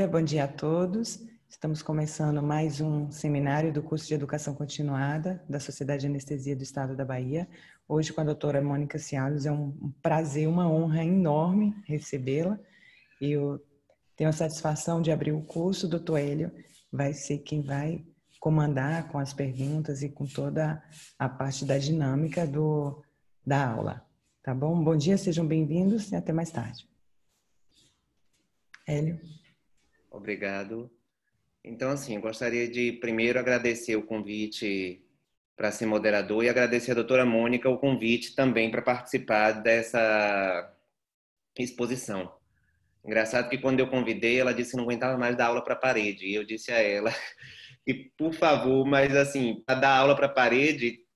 bom dia a todos. Estamos começando mais um seminário do curso de Educação Continuada da Sociedade de Anestesia do Estado da Bahia. Hoje com a doutora Mônica Cialos, é um prazer, uma honra enorme recebê-la. Eu tenho a satisfação de abrir o curso, o doutor Hélio vai ser quem vai comandar com as perguntas e com toda a parte da dinâmica da aula. Tá bom? Bom dia, sejam bem-vindos e até mais tarde. Hélio. Obrigado. Então, assim, eu gostaria de primeiro agradecer o convite para ser moderador e agradecer a doutora Mônica o convite também para participar dessa exposição. Engraçado que quando eu convidei, ela disse que não aguentava mais dar aula para a parede. E eu disse a ela que, por favor, mas assim, para dar aula para a parede,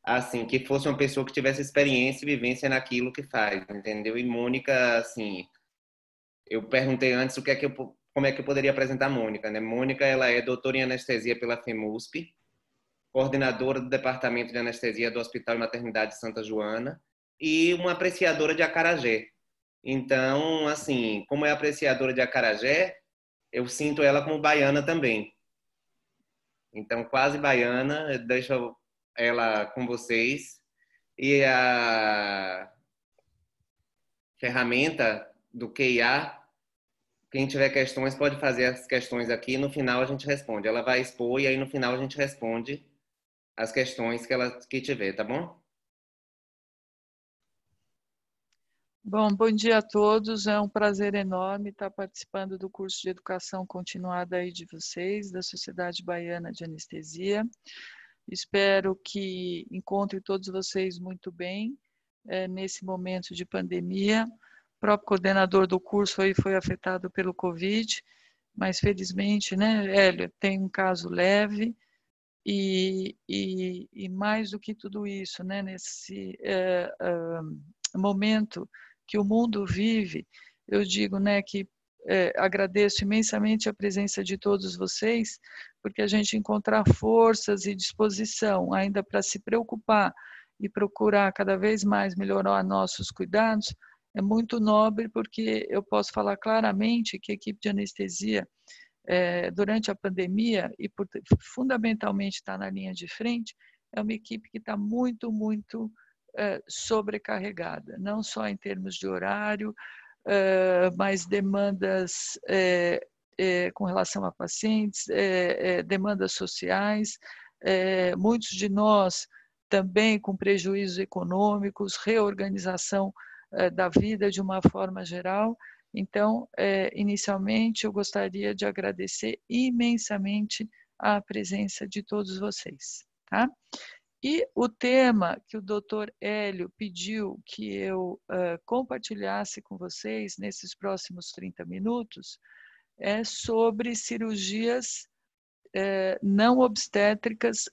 assim, que fosse uma pessoa que tivesse experiência e vivência naquilo que faz, entendeu? E Mônica, assim, eu perguntei antes como é que eu poderia apresentar a Mônica, né? Mônica, ela é doutora em anestesia pela FEMUSP, coordenadora do Departamento de Anestesia do Hospital e Maternidade Santa Joana e uma apreciadora de acarajé. Então, assim, como é apreciadora de acarajé, eu sinto ela como baiana também. Então, quase baiana, eu deixo ela com vocês. E a ferramenta do QIA, quem tiver questões pode fazer as questões aqui e no final a gente responde. Ela vai expor e aí no final a gente responde as questões que tiver, tá bom? Bom dia a todos. É um prazer enorme estar participando do curso de Educação Continuada aí de vocês, da Sociedade Baiana de Anestesia. Espero que encontre todos vocês muito bem nesse momento de pandemia. O próprio coordenador do curso aí foi afetado pelo Covid, mas felizmente, né, Hélio, tem um caso leve e mais do que tudo isso, né, nesse momento que o mundo vive, eu digo, né, que agradeço imensamente a presença de todos vocês, porque a gente encontrar forças e disposição ainda para se preocupar e procurar cada vez mais melhorar nossos cuidados, é muito nobre, porque eu posso falar claramente que a equipe de anestesia, durante a pandemia, e fundamentalmente está na linha de frente, é uma equipe que está muito sobrecarregada, não só em termos de horário, mas demandas com relação a pacientes, demandas sociais, muitos de nós também com prejuízos econômicos, reorganização da vida de uma forma geral. Então, inicialmente, eu gostaria de agradecer imensamente a presença de todos vocês, tá? E o tema que o Dr. Hélio pediu que eu compartilhasse com vocês nesses próximos 30 minutos é sobre cirurgias não obstétricas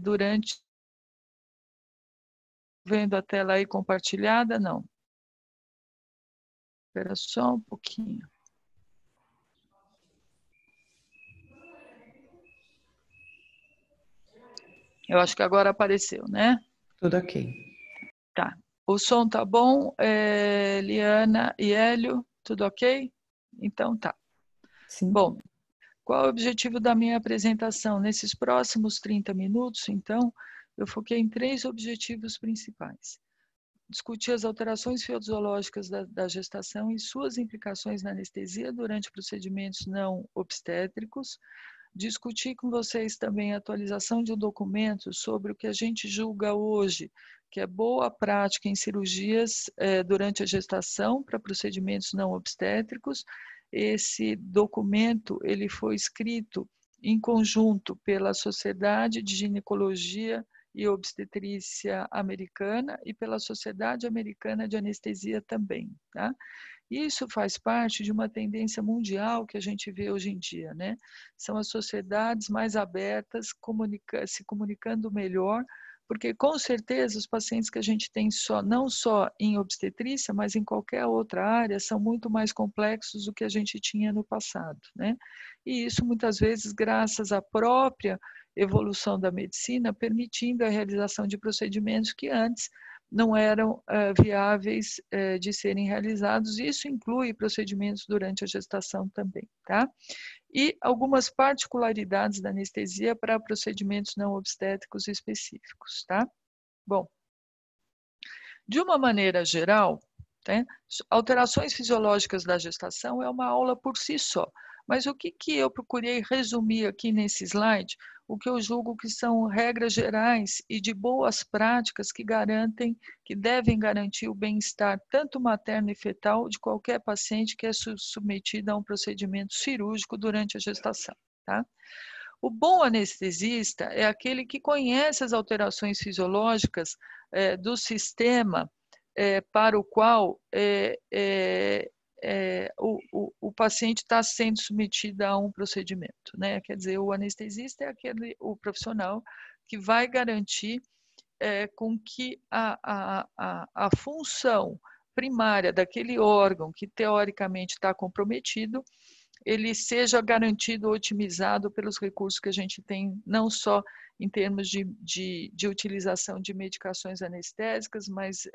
durante... Vendo a tela aí compartilhada? Não. Espera só um pouquinho. Eu acho que agora apareceu, né? Tudo ok. Tá. O som tá bom, Liana e Hélio? Tudo ok? Então tá. Sim. Bom, qual é o objetivo da minha apresentação? Nesses próximos 30 minutos, então, eu foquei em 3 objetivos principais. Discutir as alterações fisiológicas da gestação e suas implicações na anestesia durante procedimentos não obstétricos. Discutir com vocês também a atualização de um documento sobre o que a gente julga hoje, que é boa prática em cirurgias durante a gestação para procedimentos não obstétricos. Esse documento ele foi escrito em conjunto pela Sociedade de Ginecologia e Obstetrícia Americana e pela Sociedade Americana de Anestesia também, tá? Isso faz parte de uma tendência mundial que a gente vê hoje em dia, né? São as sociedades mais abertas, se comunicando melhor, porque com certeza os pacientes que a gente tem não só em obstetrícia, mas em qualquer outra área, são muito mais complexos do que a gente tinha no passado, né? E isso muitas vezes graças à própria evolução da medicina, permitindo a realização de procedimentos que antes não eram viáveis de serem realizados. Isso inclui procedimentos durante a gestação também, tá? E algumas particularidades da anestesia para procedimentos não obstétricos específicos, tá? Bom, de uma maneira geral, né, alterações fisiológicas da gestação é uma aula por si só. Mas o que eu procurei resumir aqui nesse slide? O que eu julgo que são regras gerais e de boas práticas que devem garantir o bem-estar tanto materno e fetal de qualquer paciente que é submetida a um procedimento cirúrgico durante a gestação, tá? O bom anestesista é aquele que conhece as alterações fisiológicas do sistema para o qual o paciente está sendo submetido a um procedimento, né? Quer dizer, o anestesista é o profissional que vai garantir com que a função primária daquele órgão que teoricamente está comprometido, ele seja garantido, otimizado pelos recursos que a gente tem, não só em termos de utilização de medicações anestésicas, mas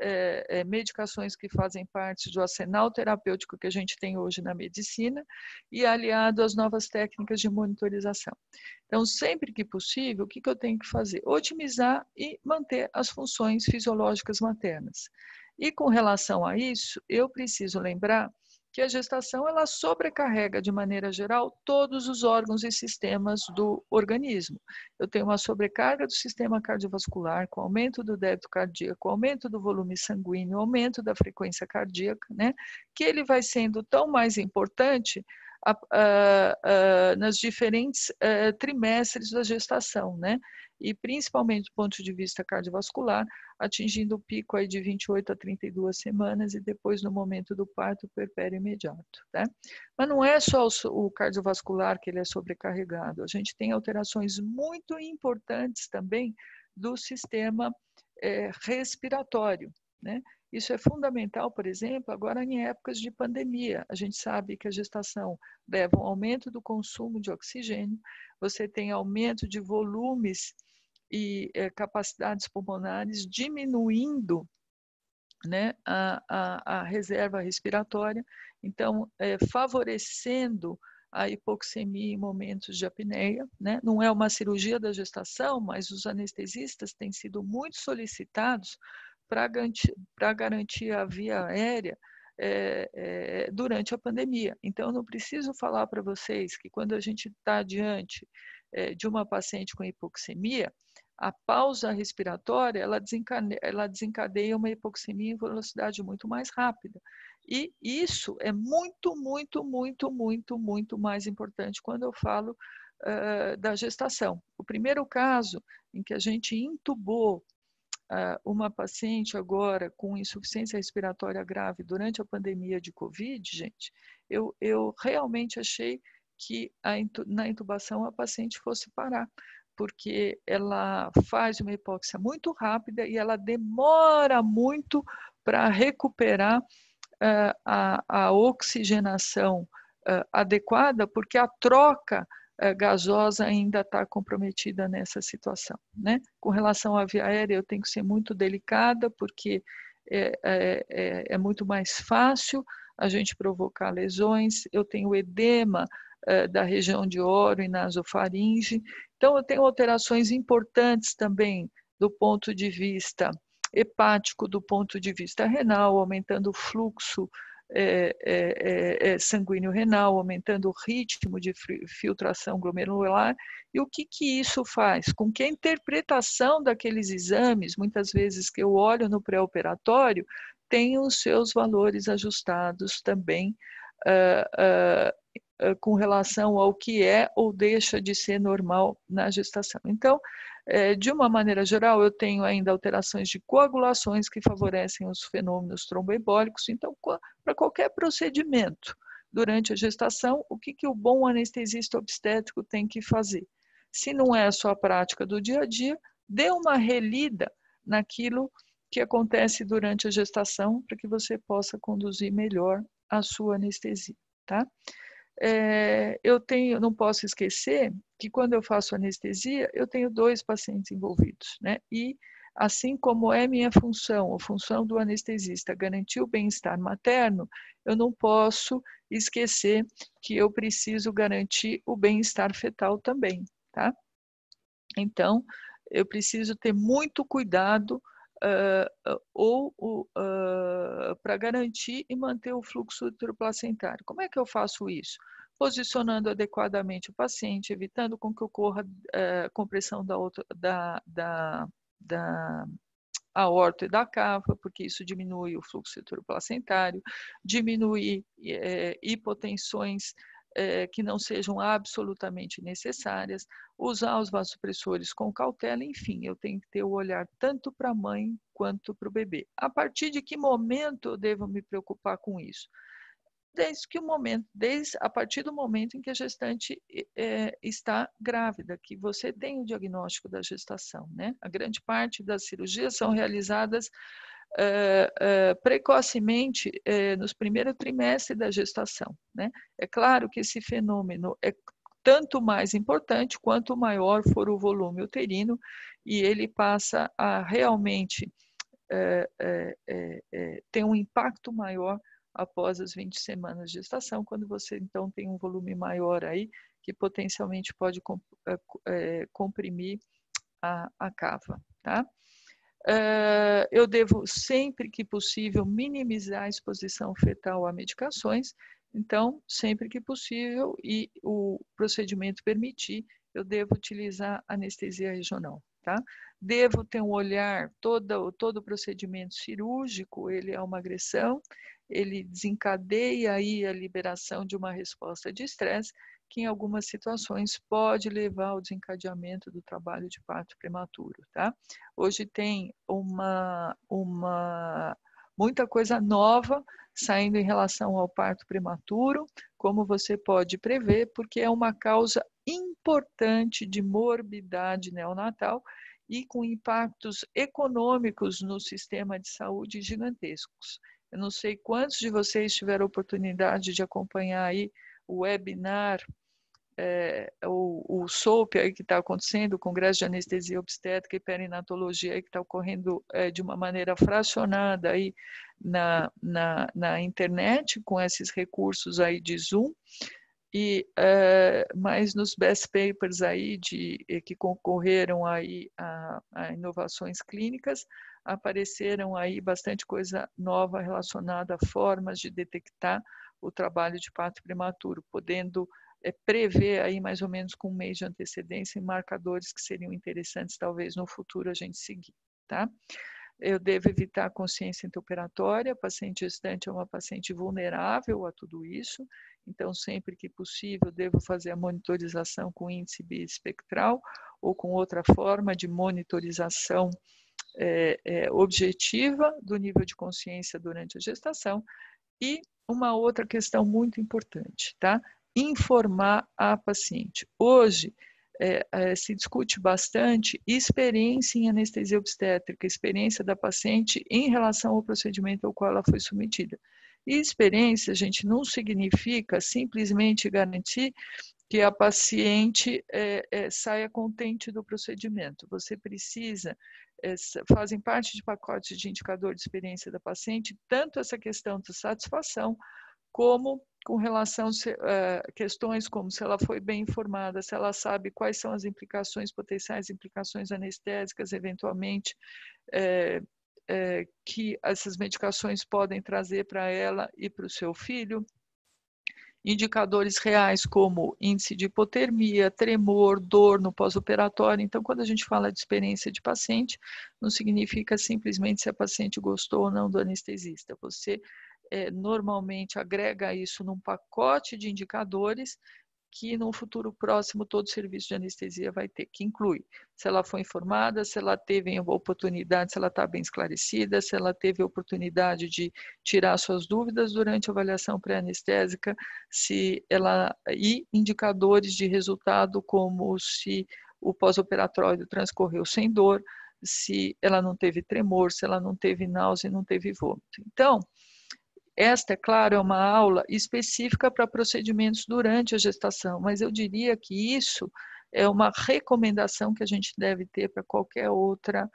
medicações que fazem parte do arsenal terapêutico que a gente tem hoje na medicina e aliado às novas técnicas de monitorização. Então, sempre que possível, o que eu tenho que fazer? Otimizar e manter as funções fisiológicas maternas. E com relação a isso, eu preciso lembrar que a gestação ela sobrecarrega de maneira geral todos os órgãos e sistemas do organismo. Eu tenho uma sobrecarga do sistema cardiovascular, com aumento do débito cardíaco, aumento do volume sanguíneo, aumento da frequência cardíaca, né? Que ele vai sendo tão mais importante nas diferentes trimestres da gestação, né? E principalmente do ponto de vista cardiovascular, atingindo o pico aí de 28 a 32 semanas e depois no momento do parto puerpério imediato, né? Mas não é só o cardiovascular que ele é sobrecarregado, a gente tem alterações muito importantes também do sistema respiratório, né? Isso é fundamental, por exemplo, agora em épocas de pandemia. A gente sabe que a gestação leva um aumento do consumo de oxigênio, você tem aumento de volumes e capacidades pulmonares, diminuindo, né, a reserva respiratória, então favorecendo a hipoxemia em momentos de apneia, né? Não é uma cirurgia da gestação, mas os anestesistas têm sido muito solicitados para garantir a via aérea durante a pandemia. Então, eu não preciso falar para vocês que quando a gente está diante de uma paciente com hipoxemia, a pausa respiratória ela desencadeia uma hipoxemia em velocidade muito mais rápida. E isso é muito, muito, muito, muito, muito mais importante quando eu falo da gestação. O primeiro caso em que a gente intubou uma paciente agora com insuficiência respiratória grave durante a pandemia de Covid, gente, eu realmente achei que na intubação a paciente fosse parar, porque ela faz uma hipóxia muito rápida e ela demora muito para recuperar a oxigenação adequada, porque a troca gasosa ainda está comprometida nessa situação, né? Com relação à via aérea, eu tenho que ser muito delicada, porque é muito mais fácil a gente provocar lesões. Eu tenho edema da região de oro e nasofaringe. Então, eu tenho alterações importantes também do ponto de vista hepático, do ponto de vista renal, aumentando o fluxo sanguíneo renal, aumentando o ritmo de filtração glomerular. E o que isso faz? Com que a interpretação daqueles exames, muitas vezes que eu olho no pré-operatório, tenham os seus valores ajustados também com relação ao que é ou deixa de ser normal na gestação. Então, de uma maneira geral, eu tenho ainda alterações de coagulações que favorecem os fenômenos tromboembólicos. Então, para qualquer procedimento durante a gestação, o que o bom anestesista obstétrico tem que fazer? Se não é a sua prática do dia a dia, dê uma relida naquilo que acontece durante a gestação para que você possa conduzir melhor a sua anestesia, tá? Eu não posso esquecer que quando eu faço anestesia, eu tenho 2 pacientes envolvidos, né? E assim como é minha função, a função do anestesista, garantir o bem-estar materno, eu não posso esquecer que eu preciso garantir o bem-estar fetal também, tá? Então, eu preciso ter muito cuidado para garantir e manter o fluxo uteroplacentário. Como é que eu faço isso? Posicionando adequadamente o paciente, evitando com que ocorra compressão da aorta e da cava, porque isso diminui o fluxo uteroplacentário, diminui hipotensões que não sejam absolutamente necessárias, usar os vasopressores com cautela, enfim, eu tenho que ter o olhar tanto para a mãe quanto para o bebê. A partir de que momento eu devo me preocupar com isso? A partir do momento em que a gestante está grávida, que você tem o diagnóstico da gestação, né? A grande parte das cirurgias são realizadas precocemente nos primeiros trimestres da gestação, né? É claro que esse fenômeno é tanto mais importante quanto maior for o volume uterino e ele passa a realmente ter um impacto maior após as 20 semanas de gestação, quando você então tem um volume maior aí, que potencialmente pode comprimir a cava, tá? Eu devo, sempre que possível, minimizar a exposição fetal a medicações, então, sempre que possível e o procedimento permitir, eu devo utilizar anestesia regional, tá? Devo ter um olhar, todo o procedimento cirúrgico, ele é uma agressão, ele desencadeia aí a liberação de uma resposta de estresse, que em algumas situações pode levar ao desencadeamento do trabalho de parto prematuro, tá? Hoje tem muita coisa nova saindo em relação ao parto prematuro, como você pode prever, porque é uma causa importante de morbidade neonatal e com impactos econômicos no sistema de saúde gigantescos. Eu não sei quantos de vocês tiveram a oportunidade de acompanhar aí o webinar, o SOAP aí que está acontecendo, o Congresso de Anestesia Obstétrica e Perinatologia aí que está ocorrendo de uma maneira fracionada aí na internet, com esses recursos aí de Zoom, mas nos best papers aí que concorreram aí a inovações clínicas, apareceram aí bastante coisa nova relacionada a formas de detectar o trabalho de parto prematuro, podendo prever aí mais ou menos com um mês de antecedência marcadores que seriam interessantes talvez no futuro a gente seguir, tá? Eu devo evitar a consciência intraoperatória, a paciente gestante é uma paciente vulnerável a tudo isso, então sempre que possível devo fazer a monitorização com índice biespectral ou com outra forma de monitorização objetiva do nível de consciência durante a gestação. E uma outra questão muito importante, tá? Informar a paciente. Hoje, se discute bastante experiência em anestesia obstétrica, experiência da paciente em relação ao procedimento ao qual ela foi submetida. E experiência, gente, não significa simplesmente garantir que a paciente saia contente do procedimento. Você precisa, fazem parte de pacotes de indicador de experiência da paciente, tanto essa questão de satisfação, como com relação a questões como se ela foi bem informada, se ela sabe quais são as implicações, potenciais implicações anestésicas, eventualmente, que essas medicações podem trazer para ela e para o seu filho. Indicadores reais como índice de hipotermia, tremor, dor no pós-operatório. Então, quando a gente fala de experiência de paciente, não significa simplesmente se a paciente gostou ou não do anestesista. Você normalmente agrega isso num pacote de indicadores que no futuro próximo todo serviço de anestesia vai ter, que inclui se ela foi informada, se ela teve a oportunidade, se ela está bem esclarecida, se ela teve a oportunidade de tirar suas dúvidas durante a avaliação pré-anestésica, e indicadores de resultado como se o pós-operatório transcorreu sem dor, se ela não teve tremor, se ela não teve náusea e não teve vômito. Então, esta, é claro, é uma aula específica para procedimentos durante a gestação, mas eu diria que isso é uma recomendação que a gente deve ter para qualquer outra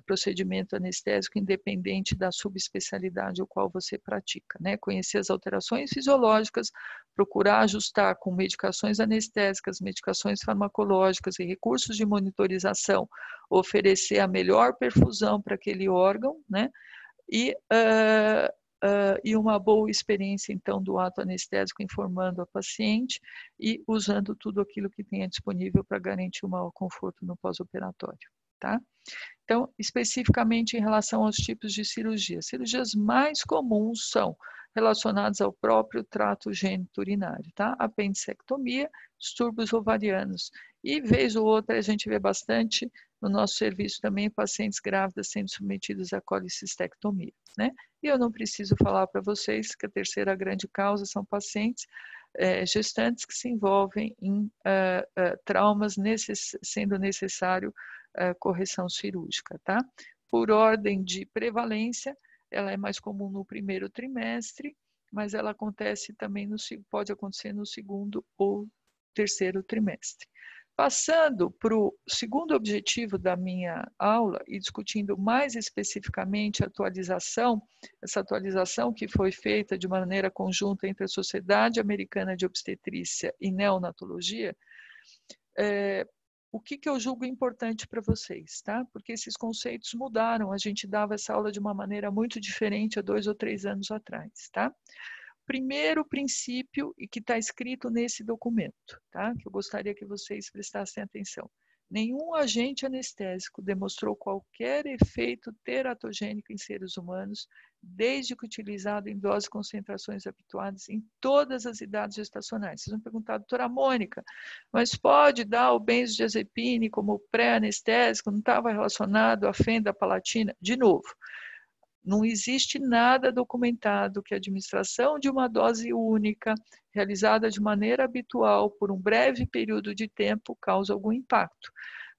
procedimento anestésico independente da subespecialidade ao qual você pratica, né? Conhecer as alterações fisiológicas, procurar ajustar com medicações anestésicas, medicações farmacológicas e recursos de monitorização, oferecer a melhor perfusão para aquele órgão, né? E uma boa experiência, então, do ato anestésico informando a paciente e usando tudo aquilo que tenha disponível para garantir um maior conforto no pós-operatório, tá? Então, especificamente em relação aos tipos de cirurgia, cirurgias mais comuns são relacionadas ao próprio trato gênito-urinário, tá? Apendicectomia, distúrbios ovarianos. E, vez ou outra, a gente vê bastante no nosso serviço também pacientes grávidas sendo submetidas à colicistectomia, né? E eu não preciso falar para vocês que a terceira grande causa são pacientes gestantes que se envolvem em traumas sendo necessário correção cirúrgica, tá? Por ordem de prevalência, ela é mais comum no primeiro trimestre, mas ela acontece também pode acontecer no segundo ou terceiro trimestre. Passando para o segundo objetivo da minha aula e discutindo mais especificamente a atualização, essa atualização que foi feita de maneira conjunta entre a Sociedade Americana de Obstetrícia e Neonatologia, o que eu julgo importante para vocês, tá? Porque esses conceitos mudaram, a gente dava essa aula de uma maneira muito diferente há 2 ou 3 anos atrás, tá? Primeiro princípio, e que está escrito nesse documento, tá? Que eu gostaria que vocês prestassem atenção. Nenhum agente anestésico demonstrou qualquer efeito teratogênico em seres humanos, desde que utilizado em doses e concentrações habituadas em todas as idades gestacionais. Vocês vão perguntar, doutora Mônica, mas pode dar o benzodiazepine como pré-anestésico? Não estava relacionado à fenda palatina? De novo, não existe nada documentado que a administração de uma dose única, realizada de maneira habitual por um breve período de tempo, causa algum impacto.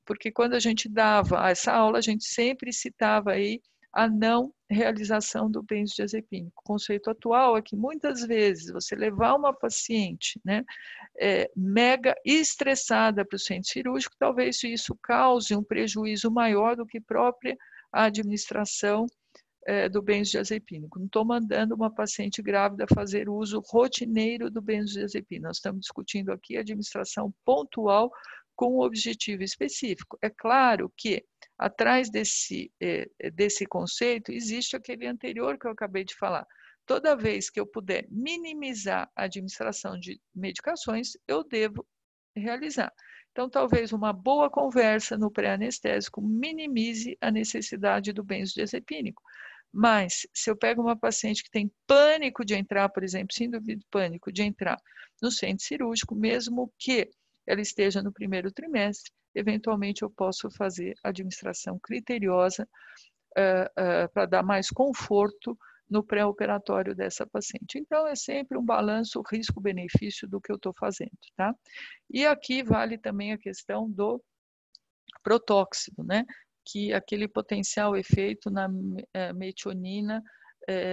Porque quando a gente dava essa aula, a gente sempre citava aí a não realização do benzodiazepínico. O conceito atual é que muitas vezes você levar uma paciente, né, mega estressada para o centro cirúrgico, talvez isso cause um prejuízo maior do que própria administração do benzodiazepínico. Não estou mandando uma paciente grávida fazer uso rotineiro do benzodiazepina. Nós estamos discutindo aqui a administração pontual com um objetivo específico. É claro que atrás desse conceito existe aquele anterior que eu acabei de falar. Toda vez que eu puder minimizar a administração de medicações, eu devo realizar. Então, talvez uma boa conversa no pré-anestésico minimize a necessidade do benzodiazepínico. Mas, se eu pego uma paciente que tem pânico de entrar, por exemplo, síndrome de pânico de entrar no centro cirúrgico, mesmo que ela esteja no primeiro trimestre, eventualmente eu posso fazer administração criteriosa para dar mais conforto no pré-operatório dessa paciente. Então, é sempre um balanço risco-benefício do que eu estou fazendo, tá? E aqui vale também a questão do protóxido, né? Que aquele potencial efeito na metionina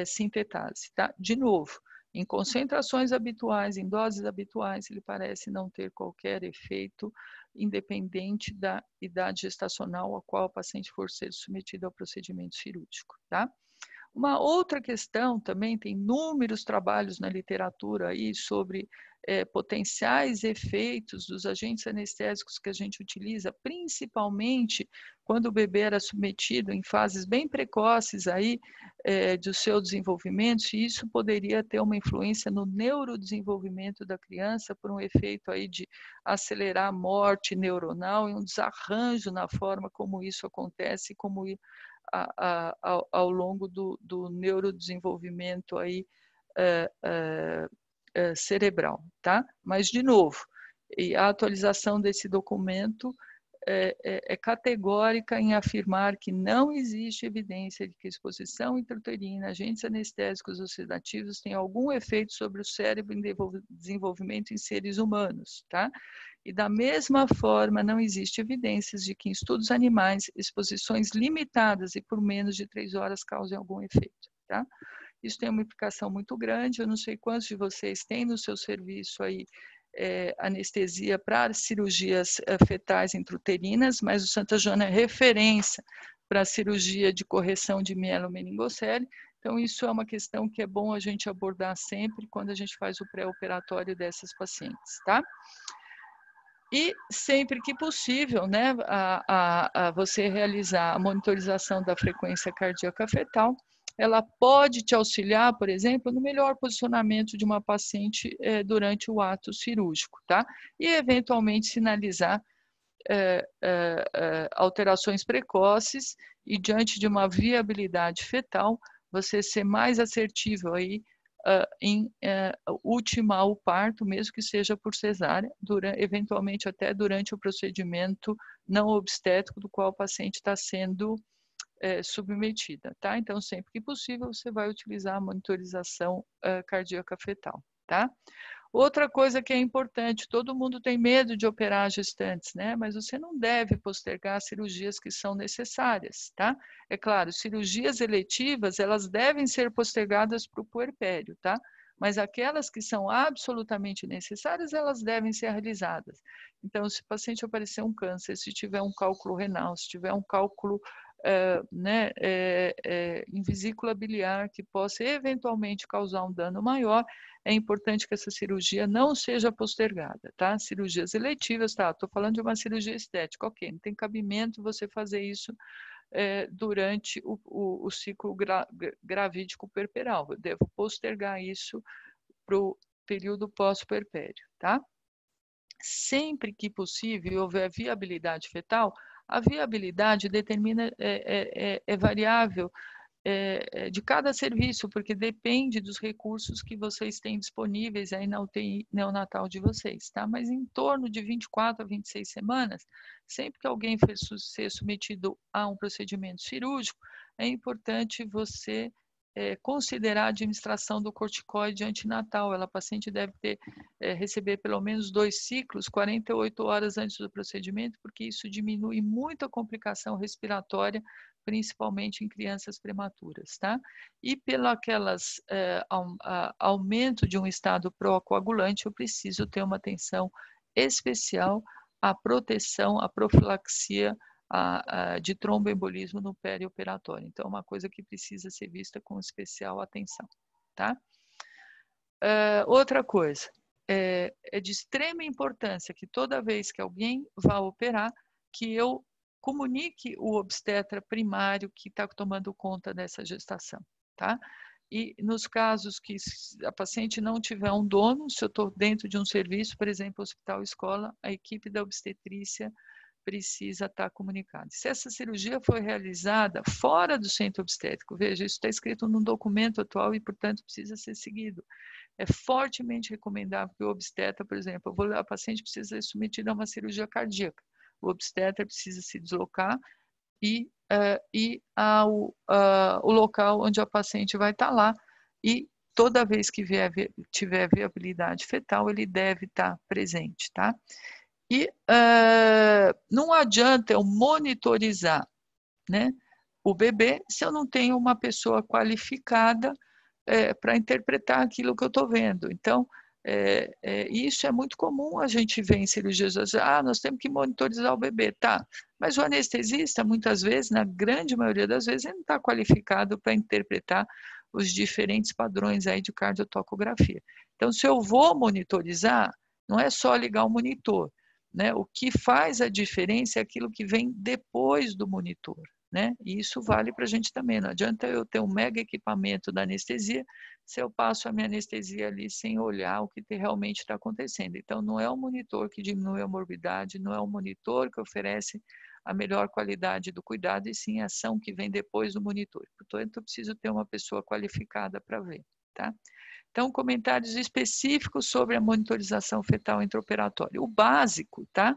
sintetase, tá? De novo, em concentrações habituais, em doses habituais, ele parece não ter qualquer efeito, independente da idade gestacional a qual o paciente for ser submetido ao procedimento cirúrgico, tá? Uma outra questão também, tem inúmeros trabalhos na literatura aí sobre potenciais efeitos dos agentes anestésicos que a gente utiliza, principalmente quando o bebê era submetido em fases bem precoces aí do seu desenvolvimento, e isso poderia ter uma influência no neurodesenvolvimento da criança por um efeito aí de acelerar a morte neuronal e um desarranjo na forma como isso acontece, como ao longo do neurodesenvolvimento aí, cerebral, tá? Mas, de novo, a atualização desse documento é categórica em afirmar que não existe evidência de que a exposição intrauterina a agentes anestésicos ou sedativos tem algum efeito sobre o cérebro em desenvolvimento em seres humanos, tá? E da mesma forma, não existe evidências de que em estudos animais, exposições limitadas e por menos de 3 horas causem algum efeito, tá? Isso tem uma implicação muito grande, eu não sei quantos de vocês têm no seu serviço aí anestesia para cirurgias fetais intrauterinas, mas o Santa Joana é referência para a cirurgia de correção de mielomeningocele. Então, isso é uma questão que é bom a gente abordar sempre quando a gente faz o pré-operatório dessas pacientes, tá? E sempre que possível, né, você realizar a monitorização da frequência cardíaca fetal, ela pode te auxiliar, por exemplo, no melhor posicionamento de uma paciente durante o ato cirúrgico, tá? E eventualmente sinalizar alterações precoces e diante de uma viabilidade fetal, você ser mais assertivo aí em ultimar o parto, mesmo que seja por cesárea, eventualmente até durante o procedimento não obstétrico do qual o paciente está sendo submetida, tá? Então, sempre que possível, você vai utilizar a monitorização cardíaca fetal, tá? Outra coisa que é importante, todo mundo tem medo de operar gestantes, né? Mas você não deve postergar cirurgias que são necessárias, tá? É claro, cirurgias eletivas, elas devem ser postergadas para o puerpério, tá? Mas aquelas que são absolutamente necessárias, elas devem ser realizadas. Então, se o paciente aparecer um câncer, se tiver um cálculo renal, se tiver um cálculo em vesícula biliar que possa eventualmente causar um dano maior, é importante que essa cirurgia não seja postergada, tá? Cirurgias eletivas, tá? Estou falando de uma cirurgia estética, ok, não tem cabimento você fazer isso durante o ciclo gravídico puerperal. Eu devo postergar isso para o período pós-puerpério, tá? Sempre que possível e houver viabilidade fetal, a viabilidade determina, é variável de cada serviço, porque depende dos recursos que vocês têm disponíveis aí na UTI neonatal de vocês, tá? Mas em torno de 24 a 26 semanas, sempre que alguém for ser submetido a um procedimento cirúrgico, é importante você considerar a administração do corticoide antinatal. A paciente deve receber pelo menos 2 ciclos, 48 horas antes do procedimento, porque isso diminui muito a complicação respiratória, principalmente em crianças prematuras, tá? E pelo aumento de um estado pró-coagulante, eu preciso ter uma atenção especial à proteção, à profilaxia de tromboembolismo no perioperatório. Então, é uma coisa que precisa ser vista com especial atenção, tá? Outra coisa, é de extrema importância que toda vez que alguém vá operar, que eu comunique o obstetra primário que está tomando conta dessa gestação, tá? E nos casos que a paciente não tiver um dono, se eu estou dentro de um serviço, por exemplo, hospital-escola, a equipe da obstetrícia precisa estar comunicada. Se essa cirurgia foi realizada fora do centro obstétrico, veja, isso está escrito num documento atual e, portanto, precisa ser seguido. É fortemente recomendável que o obstetra, por exemplo, a paciente precisa ser submetida a uma cirurgia cardíaca. O obstetra precisa se deslocar e ir ao local onde a paciente vai estar lá e toda vez que tiver viabilidade fetal, ele deve estar presente, tá? E não adianta eu monitorizar, né, o bebê se eu não tenho uma pessoa qualificada para interpretar aquilo que eu estou vendo. Então, isso é muito comum a gente ver em cirurgias. Nós temos que monitorizar o bebê, tá? Mas o anestesista, muitas vezes, na grande maioria das vezes, ele não está qualificado para interpretar os diferentes padrões aí de cardiotocografia. Então, se eu vou monitorizar, não é só ligar o monitor, né? O que faz a diferença é aquilo que vem depois do monitor, né? E isso vale para a gente também. Não adianta eu ter um mega equipamento da anestesia se eu passo a minha anestesia ali sem olhar o que realmente está acontecendo. Então, não é o monitor que diminui a morbidade, não é o monitor que oferece a melhor qualidade do cuidado, e sim a ação que vem depois do monitor. Portanto, eu preciso ter uma pessoa qualificada para ver, tá? Então, comentários específicos sobre a monitorização fetal intraoperatória. O básico, tá?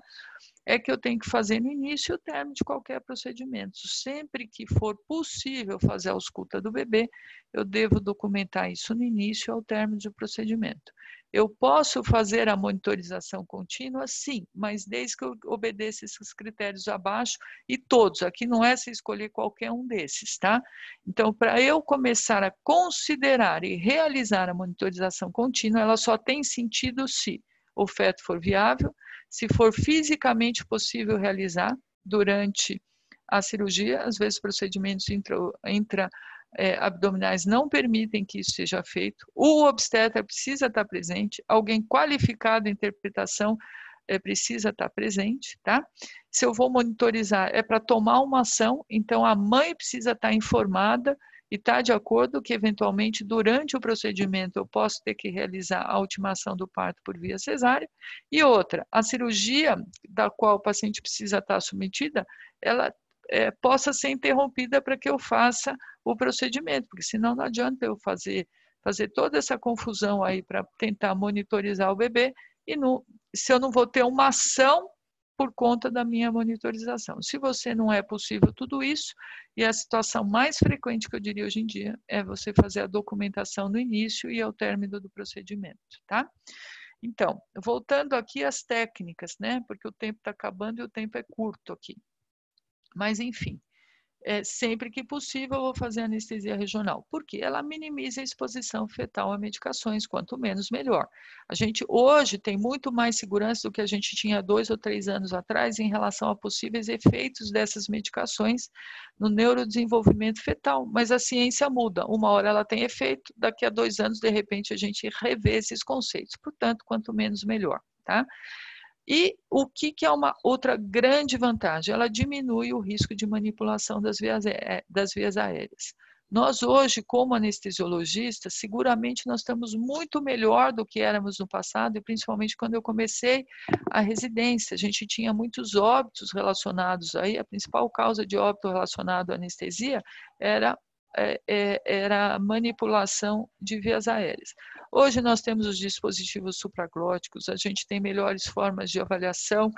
É que eu tenho que fazer no início e o término de qualquer procedimento. Sempre que for possível fazer a ausculta do bebê, eu devo documentar isso no início e ao término do procedimento. Eu posso fazer a monitorização contínua? Sim, mas desde que eu obedeça esses critérios abaixo e todos. Aqui não é se escolher qualquer um desses, tá? Então, para eu começar a considerar e realizar a monitorização contínua, ela só tem sentido se o feto for viável, se for fisicamente possível realizar durante a cirurgia, às vezes procedimentos abdominais não permitem que isso seja feito, o obstetra precisa estar presente, alguém qualificado em interpretação precisa estar presente, tá? Se eu vou monitorizar, é para tomar uma ação, então a mãe precisa estar informada e estar de acordo que, eventualmente, durante o procedimento, eu posso ter que realizar a ultimação do parto por via cesárea. E outra, a cirurgia da qual o paciente precisa estar submetida, ela possa ser interrompida para que eu faça o procedimento, porque senão não adianta eu fazer toda essa confusão aí para tentar monitorizar o bebê e se eu não vou ter uma ação por conta da minha monitorização. Se você não é possível tudo isso, e a situação mais frequente que eu diria hoje em dia é você fazer a documentação no início e ao término do procedimento, tá? Então, voltando aqui às técnicas, né? Porque o tempo está acabando e o tempo é curto aqui. Mas, enfim, sempre que possível, eu vou fazer anestesia regional, porque ela minimiza a exposição fetal a medicações, quanto menos, melhor. A gente hoje tem muito mais segurança do que a gente tinha 2 ou 3 anos atrás em relação a possíveis efeitos dessas medicações no neurodesenvolvimento fetal, mas a ciência muda. Uma hora ela tem efeito, daqui a 2 anos, de repente, a gente revê esses conceitos. Portanto, quanto menos, melhor, tá? E o que é uma outra grande vantagem? Ela diminui o risco de manipulação das vias aéreas. Nós hoje, como anestesiologistas, seguramente nós estamos muito melhor do que éramos no passado, e principalmente quando eu comecei a residência. A gente tinha muitos óbitos relacionados aí, a principal causa de óbito relacionado à anestesia era manipulação de vias aéreas. Hoje nós temos os dispositivos supraglóticos, a gente tem melhores formas de avaliação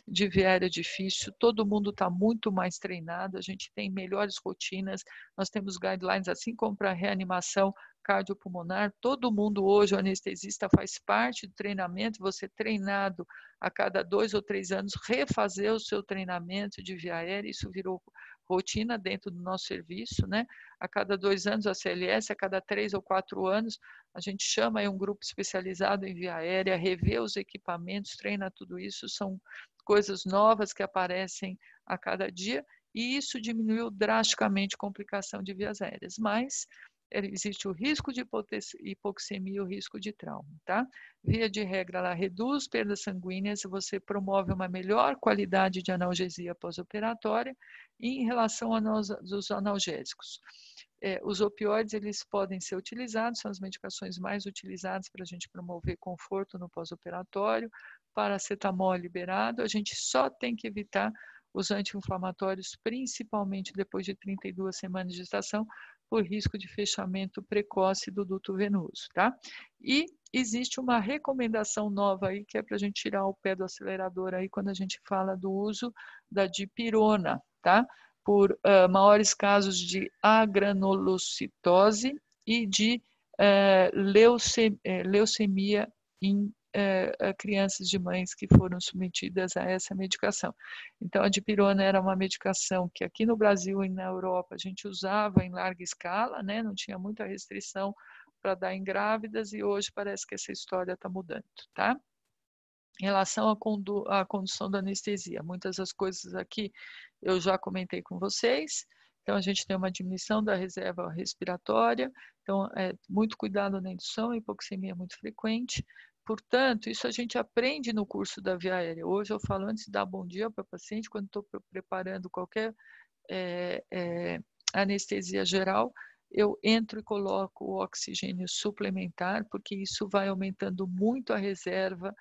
de via aérea difícil, todo mundo está muito mais treinado, a gente tem melhores rotinas, nós temos guidelines, assim como para reanimação cardiopulmonar, todo mundo hoje, o anestesista faz parte do treinamento, você treinado a cada 2 ou 3 anos, refazer o seu treinamento de via aérea, isso virou rotina dentro do nosso serviço, né? A cada 2 anos a CLS, a cada 3 ou 4 anos, a gente chama aí um grupo especializado em via aérea, revê os equipamentos, treina tudo isso, são coisas novas que aparecem a cada dia, e isso diminuiu drasticamente a complicação de vias aéreas, mas existe o risco de hipoxemia e o risco de trauma, tá? Via de regra, ela reduz perdas sanguíneas, você promove uma melhor qualidade de analgesia pós-operatória em relação aos analgésicos. Os opioides, eles podem ser utilizados, são as medicações mais utilizadas para a gente promover conforto no pós-operatório, paracetamol é liberado, a gente só tem que evitar os anti-inflamatórios, principalmente depois de 32 semanas de gestação, por risco de fechamento precoce do duto venoso, tá? E existe uma recomendação nova aí, que é para a gente tirar o pé do acelerador aí, quando a gente fala do uso da dipirona, tá? Por maiores casos de agranulocitose e de leucemia em crianças de mães que foram submetidas a essa medicação. Então, a dipirona era uma medicação que aqui no Brasil e na Europa a gente usava em larga escala, né? Não tinha muita restrição para dar em grávidas, e hoje parece que essa história está mudando, tá? Em relação à condução da anestesia, muitas das coisas aqui eu já comentei com vocês. Então, a gente tem uma diminuição da reserva respiratória, então, muito cuidado na indução, a hipoxemia é muito frequente. Portanto, isso a gente aprende no curso da via aérea. Hoje eu falo antes de dar bom dia para o paciente, quando estou preparando qualquer anestesia geral, eu entro e coloco o oxigênio suplementar, porque isso vai aumentando muito a reserva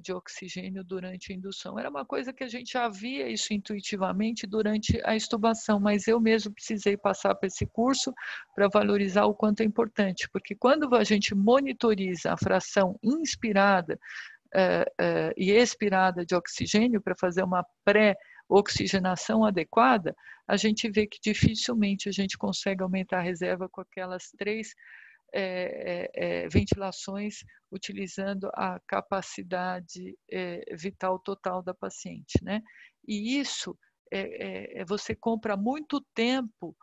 de oxigênio durante a indução. Era uma coisa que a gente já via isso intuitivamente durante a extubação, mas eu mesmo precisei passar por esse curso para valorizar o quanto é importante, porque quando a gente monitoriza a fração inspirada e expirada de oxigênio para fazer uma pré-oxigenação adequada, a gente vê que dificilmente a gente consegue aumentar a reserva com aquelas 3 ventilações utilizando a capacidade vital total da paciente, né? E isso você compra muito tempo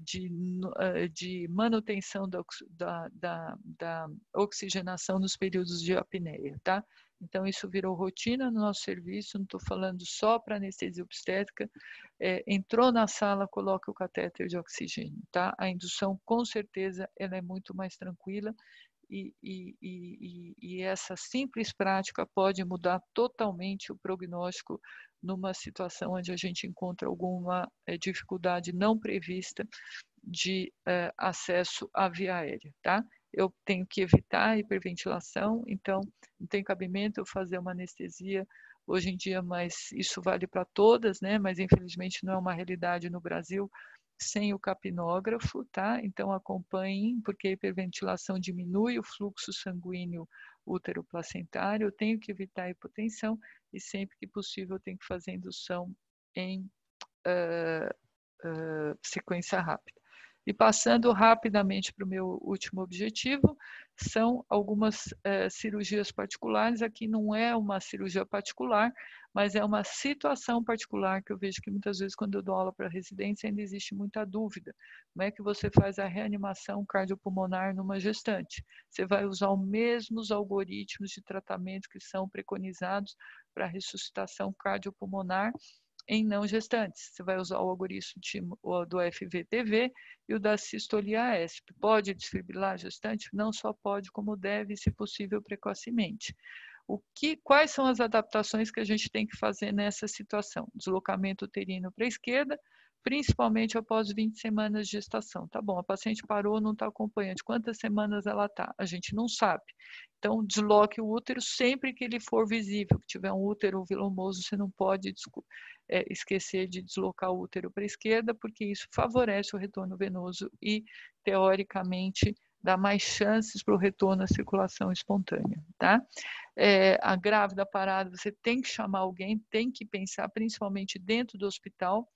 de manutenção da oxigenação nos períodos de apneia, tá? Então, isso virou rotina no nosso serviço, não estou falando só para anestesia obstétrica. Entrou na sala, coloca o catéter de oxigênio, tá? A indução, com certeza, ela é muito mais tranquila e essa simples prática pode mudar totalmente o prognóstico numa situação onde a gente encontra alguma dificuldade não prevista de acesso à via aérea, tá? Eu tenho que evitar a hiperventilação, então não tem cabimento eu fazer uma anestesia hoje em dia, mas isso vale para todas, né? Mas infelizmente não é uma realidade no Brasil sem o capnógrafo, tá? Então acompanhem, porque a hiperventilação diminui o fluxo sanguíneo útero-placentário, eu tenho que evitar a hipotensão e sempre que possível eu tenho que fazer indução em sequência rápida. E passando rapidamente para o meu último objetivo, são algumas cirurgias particulares. Aqui não é uma cirurgia particular, mas é uma situação particular que eu vejo que muitas vezes quando eu dou aula para residência ainda existe muita dúvida. Como é que você faz a reanimação cardiopulmonar numa gestante? Você vai usar os mesmos algoritmos de tratamento que são preconizados para ressuscitação cardiopulmonar em não gestantes. Você vai usar o algoritmo do FVTV e o da sistolia ASP. Pode desfibrilar a gestante? Não só pode, como deve, se possível, precocemente. Quais são as adaptações que a gente tem que fazer nessa situação? Deslocamento uterino para a esquerda, principalmente após 20 semanas de gestação. Tá bom, a paciente parou, não está acompanhante. Quantas semanas ela está? A gente não sabe. Então, desloque o útero sempre que ele for visível. Se tiver um útero vilomoso, você não pode esquecer de deslocar o útero para a esquerda, porque isso favorece o retorno venoso e, teoricamente, dá mais chances para o retorno à circulação espontânea, tá? A grávida parada, você tem que chamar alguém, tem que pensar, principalmente dentro do hospital,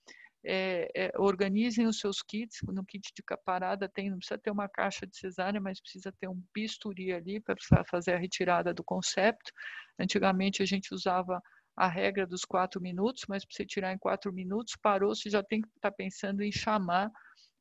organizem os seus kits. No kit de parada não precisa ter uma caixa de cesárea, mas precisa ter um bisturi ali para fazer a retirada do concepto. Antigamente a gente usava a regra dos 4 minutos, mas para você tirar em 4 minutos, parou, você já tem que estar pensando em chamar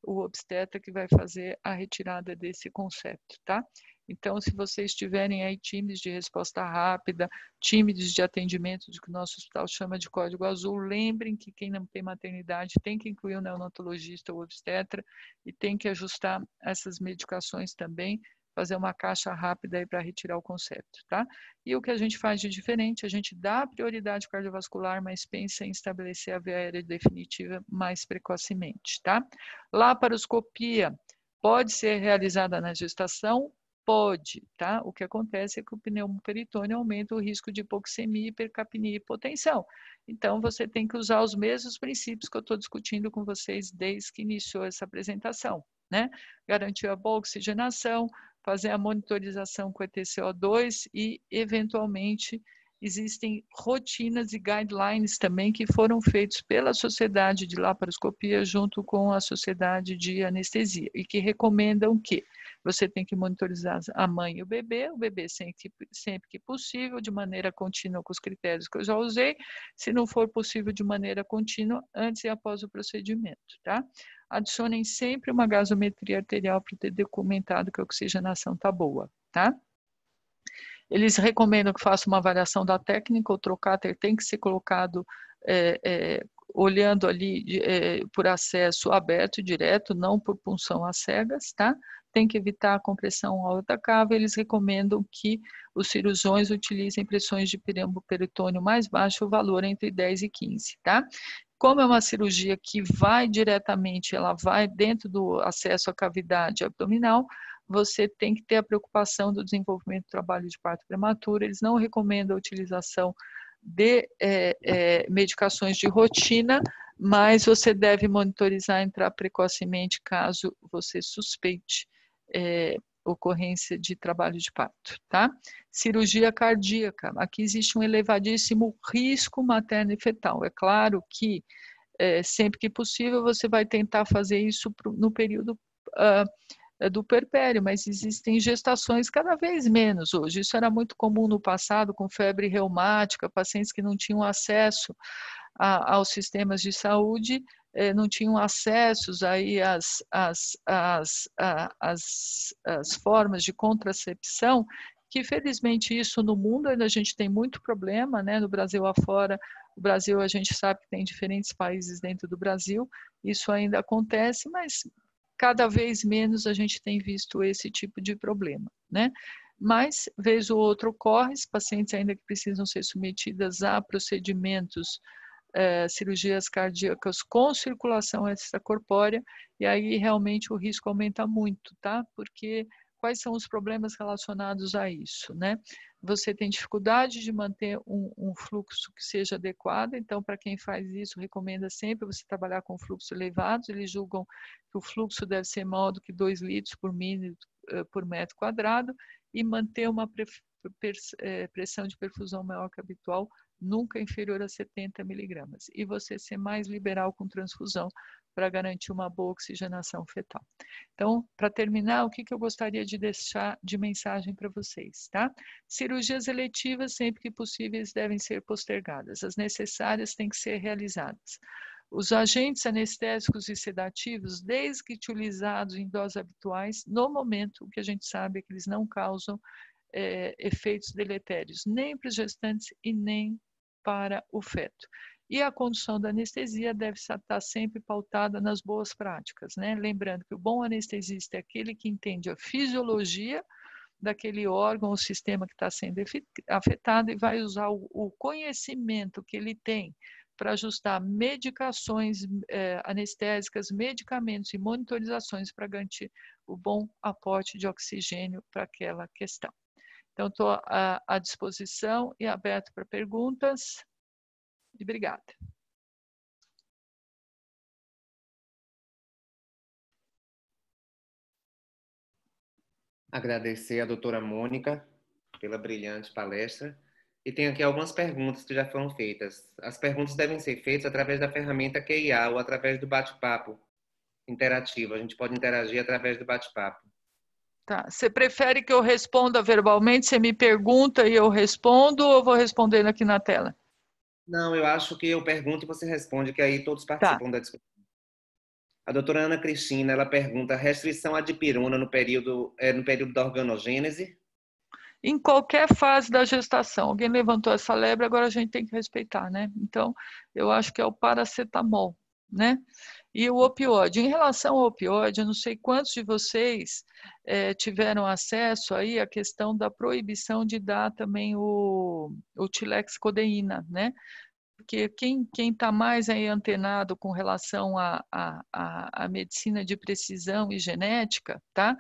o obstetra que vai fazer a retirada desse concepto, tá? Então, se vocês tiverem aí times de resposta rápida, times de atendimento, que o nosso hospital chama de código azul, lembrem que quem não tem maternidade tem que incluir o neonatologista ou obstetra e tem que ajustar essas medicações também, fazer uma caixa rápida aí para retirar o concepto, tá? E o que a gente faz de diferente, a gente dá prioridade cardiovascular, mas pensa em estabelecer a via aérea definitiva mais precocemente, tá? Laparoscopia pode ser realizada na gestação? Pode, tá? O que acontece é que o pneumoperitônio aumenta o risco de hipoxemia, hipercapnia e hipotensão. Então, você tem que usar os mesmos princípios que eu estou discutindo com vocês desde que iniciou essa apresentação, né? Garantir a boa oxigenação, fazer a monitorização com ETCO2 e, eventualmente, existem rotinas e guidelines também que foram feitos pela Sociedade de Laparoscopia junto com a Sociedade de Anestesia e que recomendam que você tem que monitorizar a mãe e o bebê sempre que possível, de maneira contínua com os critérios que eu já usei, se não for possível de maneira contínua, antes e após o procedimento, tá? Adicionem sempre uma gasometria arterial para ter documentado que a oxigenação está boa, tá? Eles recomendam que faça uma avaliação da técnica, o trocáter tem que ser colocado olhando ali por acesso aberto e direto, não por punção às cegas, tá? Tem que evitar a compressão alta cava. Eles recomendam que os cirurgiões utilizem pressões de peritônio mais baixo, o valor entre 10 e 15, tá? Como é uma cirurgia que vai diretamente, ela vai dentro do acesso à cavidade abdominal, você tem que ter a preocupação do desenvolvimento do trabalho de parto prematuro. Eles não recomendam a utilização de medicações de rotina, mas você deve monitorizar, entrar precocemente caso você suspeite ocorrência de trabalho de parto, tá? Cirurgia cardíaca. Aqui existe um elevadíssimo risco materno e fetal. É claro que sempre que possível você vai tentar fazer isso no período do puerpério, mas existem gestações cada vez menos hoje. Isso era muito comum no passado, com febre reumática, pacientes que não tinham acesso aos sistemas de saúde, não tinham acessos aí às formas de contracepção, que felizmente isso no mundo ainda a gente tem muito problema, né? No Brasil afora, o Brasil a gente sabe que tem diferentes países dentro do Brasil, isso ainda acontece, mas cada vez menos a gente tem visto esse tipo de problema, né? Mas, vez ou outra, ocorre, os pacientes ainda que precisam ser submetidas a procedimentos, cirurgias cardíacas com circulação extracorpórea, e aí realmente o risco aumenta muito, tá? Porque quais são os problemas relacionados a isso, né? Você tem dificuldade de manter um fluxo que seja adequado, então, para quem faz isso, recomenda sempre você trabalhar com fluxos elevados, eles julgam que o fluxo deve ser maior do que 2 litros por metro quadrado, e manter uma pressão de perfusão maior que a habitual, nunca inferior a 70 miligramas. E você ser mais liberal com transfusão para garantir uma boa oxigenação fetal. Então, para terminar, o que eu gostaria de deixar de mensagem para vocês, tá? Cirurgias eletivas, sempre que possíveis, devem ser postergadas. As necessárias têm que ser realizadas. Os agentes anestésicos e sedativos, desde que utilizados em doses habituais, no momento, o que a gente sabe é que eles não causam efeitos deletérios, nem para os gestantes e nem para o feto. E a condução da anestesia deve estar sempre pautada nas boas práticas, né? Lembrando que o bom anestesista é aquele que entende a fisiologia daquele órgão ou sistema que está sendo afetado e vai usar o conhecimento que ele tem para ajustar medicações anestésicas, medicamentos e monitorizações para garantir o bom aporte de oxigênio para aquela questão. Então, estou à disposição e aberto para perguntas. E obrigada. Agradecer a doutora Mônica pela brilhante palestra. E tem aqui algumas perguntas que já foram feitas. As perguntas devem ser feitas através da ferramenta QIA ou através do bate-papo interativo. A gente pode interagir através do bate-papo. Tá. Você prefere que eu responda verbalmente? Você me pergunta e eu respondo, ou eu vou respondendo aqui na tela? Não, eu acho que eu pergunto e você responde, que aí todos Tá. participam da discussão. A doutora Ana Cristina, ela pergunta: restrição à dipirona no período da organogênese? Em qualquer fase da gestação. Alguém levantou essa lebre, agora a gente tem que respeitar, né? Então, eu acho que é o paracetamol, né? E o opioide. Em relação ao opioide, eu não sei quantos de vocês tiveram acesso aí à questão da proibição de dar também o tilexcodeína, né? Porque quem está mais aí antenado com relação à medicina de precisão e genética, tá?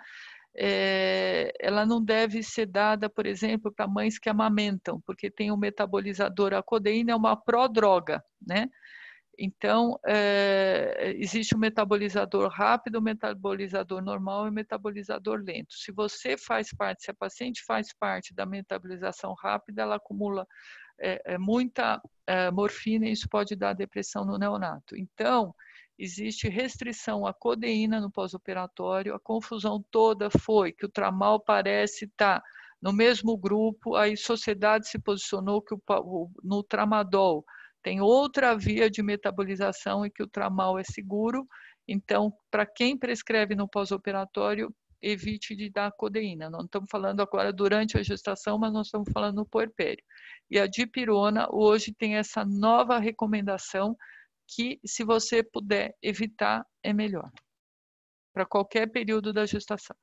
Ela não deve ser dada, por exemplo, para mães que amamentam, porque tem um metabolizador, a codeína é uma prodroga, né? Então, existe um metabolizador rápido, um metabolizador normal e um metabolizador lento. Se a paciente faz parte da metabolização rápida, ela acumula muita morfina e isso pode dar depressão no neonato. Então, existe restrição à codeína no pós-operatório. A confusão toda foi que o tramal parece estar no mesmo grupo, aí a sociedade se posicionou que no tramadol tem outra via de metabolização e que o tramal é seguro. Então, para quem prescreve no pós-operatório, evite de dar codeína. Não estamos falando agora durante a gestação, mas nós estamos falando no puerpério. E a dipirona hoje tem essa nova recomendação que, se você puder evitar, é melhor. Para qualquer período da gestação.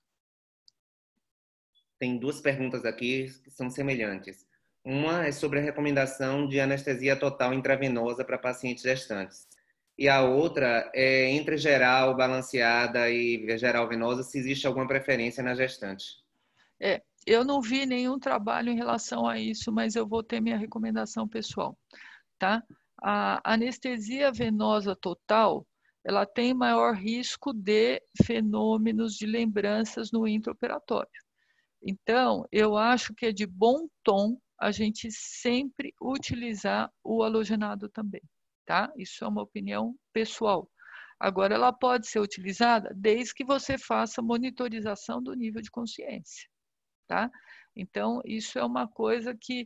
Tem duas perguntas aqui que são semelhantes. Uma é sobre a recomendação de anestesia total intravenosa para pacientes gestantes. E a outra é entre geral, balanceada e geral venosa, se existe alguma preferência na gestante. Eu não vi nenhum trabalho em relação a isso, mas eu vou ter minha recomendação pessoal, tá? A anestesia venosa total, ela tem maior risco de fenômenos de lembranças no intraoperatório. Então, eu acho que é de bom tom a gente sempre utilizar o halogenado também, tá? Isso é uma opinião pessoal. Agora, ela pode ser utilizada desde que você faça monitorização do nível de consciência, tá? Então, isso é uma coisa que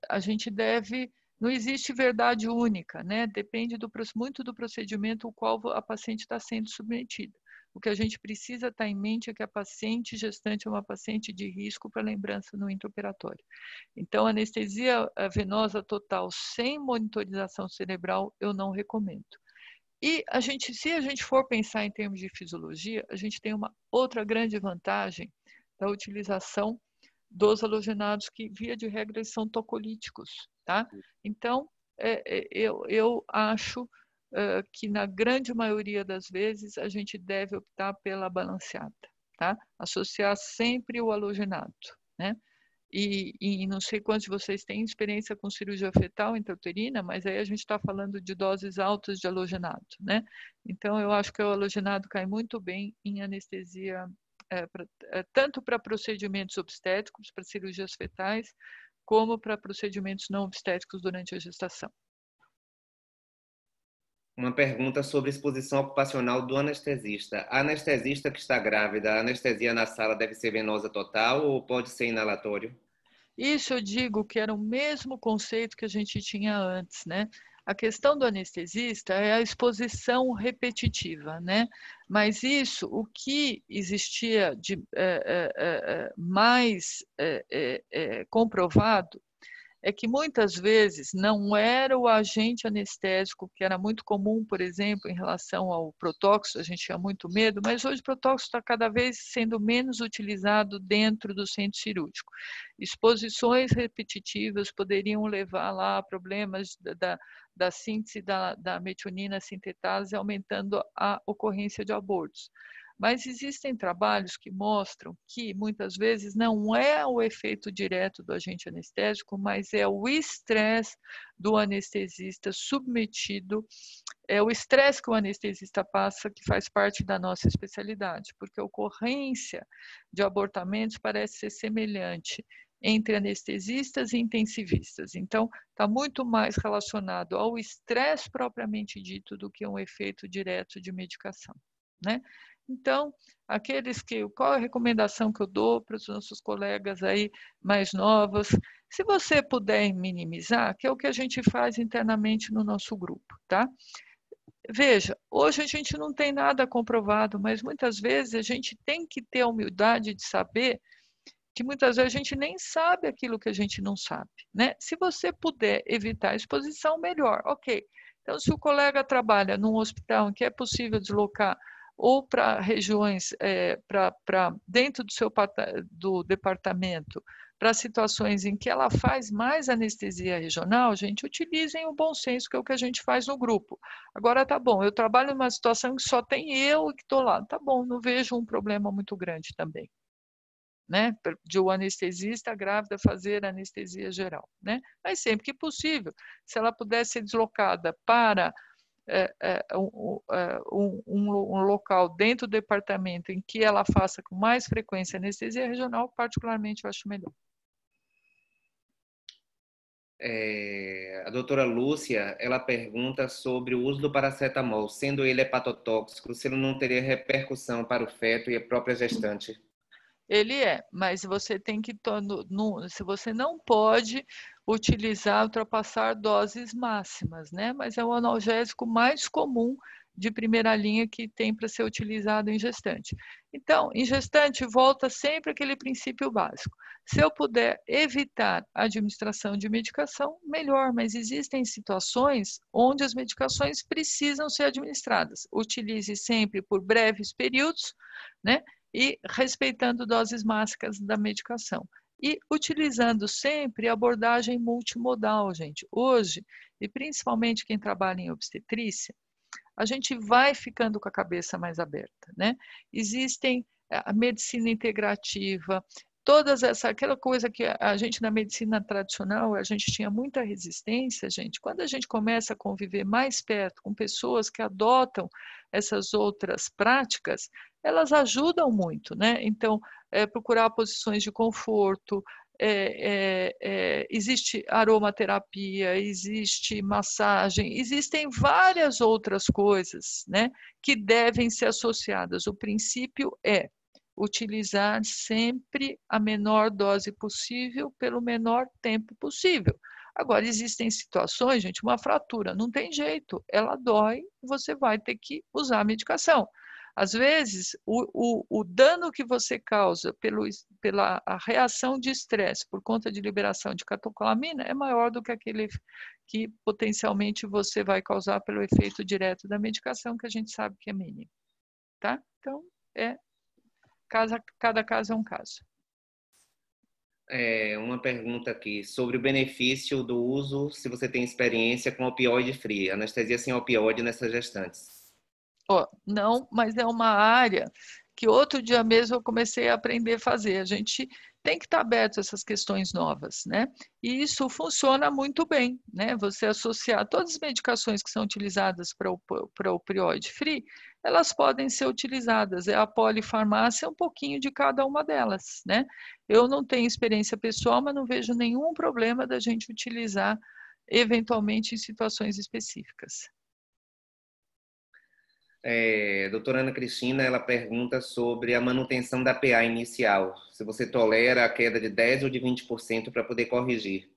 a gente deve Não existe verdade única, né? Depende muito do procedimento ao qual a paciente está sendo submetida. O que a gente precisa estar em mente é que a paciente gestante é uma paciente de risco para lembrança no intraoperatório. Então, anestesia venosa total sem monitorização cerebral, eu não recomendo. E se a gente for pensar em termos de fisiologia, a gente tem uma outra grande vantagem da utilização dos halogenados que, via de regra, eles são tocolíticos, tá? Então, eu acho que na grande maioria das vezes a gente deve optar pela balanceada, tá? Associar sempre o halogenado, né? E não sei quantos de vocês têm experiência com cirurgia fetal intrauterina, mas aí a gente está falando de doses altas de halogenado, né? Então, eu acho que o halogenado cai muito bem em anestesia, tanto para procedimentos obstétricos, para cirurgias fetais, como para procedimentos não obstétricos durante a gestação. Uma pergunta sobre exposição ocupacional do anestesista. A anestesista que está grávida, a anestesia na sala deve ser venosa total ou pode ser inalatório? Isso eu digo que era o mesmo conceito que a gente tinha antes, né? A questão do anestesista é a exposição repetitiva, né? Mas isso, o que existia de mais comprovado é que muitas vezes não era o agente anestésico, que era muito comum, por exemplo, em relação ao protóxido, a gente tinha muito medo, mas hoje o protóxido está cada vez sendo menos utilizado dentro do centro cirúrgico. Exposições repetitivas poderiam levar lá a problemas da síntese da metionina sintetase, aumentando a ocorrência de abortos. Mas existem trabalhos que mostram que muitas vezes não é o efeito direto do agente anestésico, mas é o estresse do anestesista submetido, é o estresse que o anestesista passa que faz parte da nossa especialidade, porque a ocorrência de abortamentos parece ser semelhante entre anestesistas e intensivistas. Então, está muito mais relacionado ao estresse propriamente dito do que um efeito direto de medicação, né? Então, qual é a recomendação que eu dou para os nossos colegas aí mais novos? Se você puder minimizar, que é o que a gente faz internamente no nosso grupo, tá? Veja, hoje a gente não tem nada comprovado, mas muitas vezes a gente tem que ter a humildade de saber que muitas vezes a gente nem sabe aquilo que a gente não sabe, né? Se você puder evitar a exposição, melhor, ok. Então, se o colega trabalha num hospital em que é possível deslocar ou para regiões, para dentro do departamento, para situações em que ela faz mais anestesia regional, gente, utilizem o bom senso, que é o que a gente faz no grupo. Agora, tá bom, eu trabalho numa situação que só tem eu e que estou lá. Tá bom, não vejo um problema muito grande também, né? De o anestesista grávida fazer anestesia geral, né? Mas sempre que possível, se ela puder ser deslocada para um local dentro do departamento em que ela faça com mais frequência anestesia regional, particularmente eu acho melhor. A doutora Lúcia, ela pergunta sobre o uso do paracetamol, sendo ele hepatotóxico, se ele não teria repercussão para o feto e a própria gestante. Ele mas você tem que, se você não pode ultrapassar doses máximas, né? Mas é o analgésico mais comum de primeira linha que tem para ser utilizado em gestante. Então, em gestante, volta sempre aquele princípio básico. Se eu puder evitar a administração de medicação, melhor, mas existem situações onde as medicações precisam ser administradas. Utilize sempre por breves períodos, né? E respeitando doses máximas da medicação. E utilizando sempre a abordagem multimodal, gente. Hoje, e principalmente quem trabalha em obstetrícia, a gente vai ficando com a cabeça mais aberta, né? Existem a medicina integrativa, aquela coisa que a gente na medicina tradicional, a gente tinha muita resistência, gente. Quando a gente começa a conviver mais perto com pessoas que adotam essas outras práticas, elas ajudam muito, né? Então, procurar posições de conforto, existe aromaterapia, existe massagem, existem várias outras coisas, né, que devem ser associadas. O princípio é utilizar sempre a menor dose possível pelo menor tempo possível. Agora, existem situações, gente, uma fratura, não tem jeito, ela dói, você vai ter que usar a medicação. Às vezes, o dano que você causa pela a reação de estresse por conta de liberação de catecolamina é maior do que aquele que potencialmente você vai causar pelo efeito direto da medicação, que a gente sabe que é mínimo. Tá? Então, cada caso é um caso. Uma pergunta aqui sobre o benefício do uso, se você tem experiência com opioide free, anestesia sem opioide nessas gestantes. Não, mas é uma área que outro dia mesmo eu comecei a aprender a fazer. A gente tem que estar aberto a essas questões novas, né? E isso funciona muito bem, né? Você associar todas as medicações que são utilizadas para o opioide free, elas podem ser utilizadas. É a polifarmácia, um pouquinho de cada uma delas, né? Eu não tenho experiência pessoal, mas não vejo nenhum problema da gente utilizar eventualmente em situações específicas. Doutora Ana Cristina, ela pergunta sobre a manutenção da PA inicial, se você tolera a queda de 10% ou de 20% para poder corrigir.